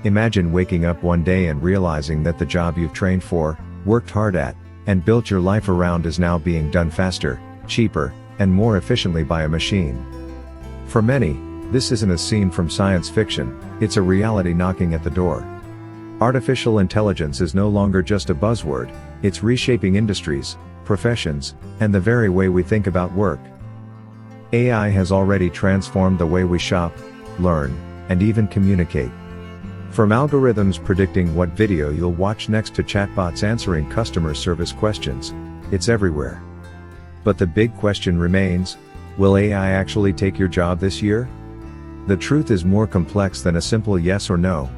Imagine waking up one day and realizing that the job you've trained for, worked hard at, and built your life around is now being done faster, cheaper, and more efficiently by a machine. For many, this isn't a scene from science fiction, it's a reality knocking at the door. Artificial intelligence is no longer just a buzzword, it's reshaping industries, professions, and the very way we think about work. AI has already transformed the way we shop, learn, and even communicate. From algorithms predicting what video you'll watch next to chatbots answering customer service questions, it's everywhere. But the big question remains, will AI actually take your job this year? The truth is more complex than a simple yes or no.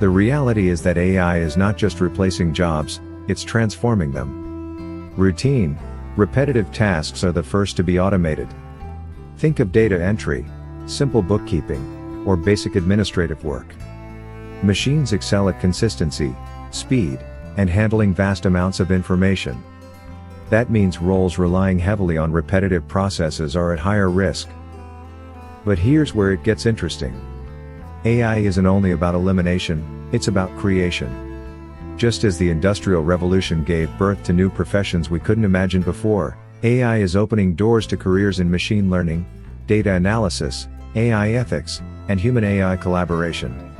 The reality is that AI is not just replacing jobs, it's transforming them. Routine, repetitive tasks are the first to be automated. Think of data entry, simple bookkeeping, or basic administrative work. Machines excel at consistency, speed, and handling vast amounts of information. That means roles relying heavily on repetitive processes are at higher risk. But here's where it gets interesting. AI isn't only about elimination, it's about creation. Just as the Industrial Revolution gave birth to new professions we couldn't imagine before, AI is opening doors to careers in machine learning, data analysis, AI ethics, and human-AI collaboration.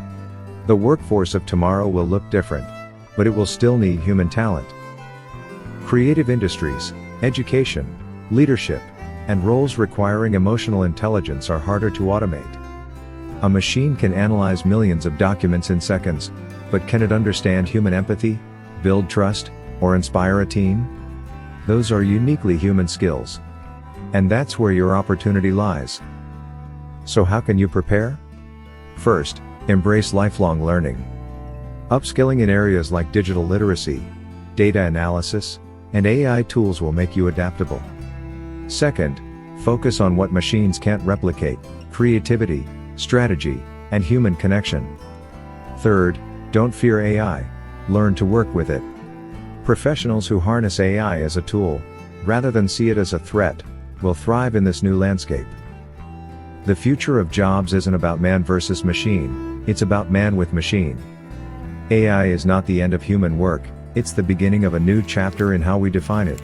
The workforce of tomorrow will look different, but it will still need human talent. Creative industries, education, leadership, and roles requiring emotional intelligence are harder to automate. A machine can analyze millions of documents in seconds, but can it understand human empathy, build trust, or inspire a team? Those are uniquely human skills. And that's where your opportunity lies. So how can you prepare? First, embrace lifelong learning. Upskilling in areas like digital literacy, data analysis, and AI tools will make you adaptable. Second, focus on what machines can't replicate: creativity, strategy, and human connection. Third, don't fear AI. Learn to work with it. Professionals who harness AI as a tool, rather than see it as a threat, will thrive in this new landscape. The future of jobs isn't about man versus machine, it's about man with machine. AI is not the end of human work, it's the beginning of a new chapter in how we define it.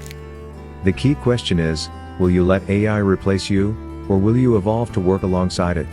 The key question is, will you let AI replace you, or will you evolve to work alongside it?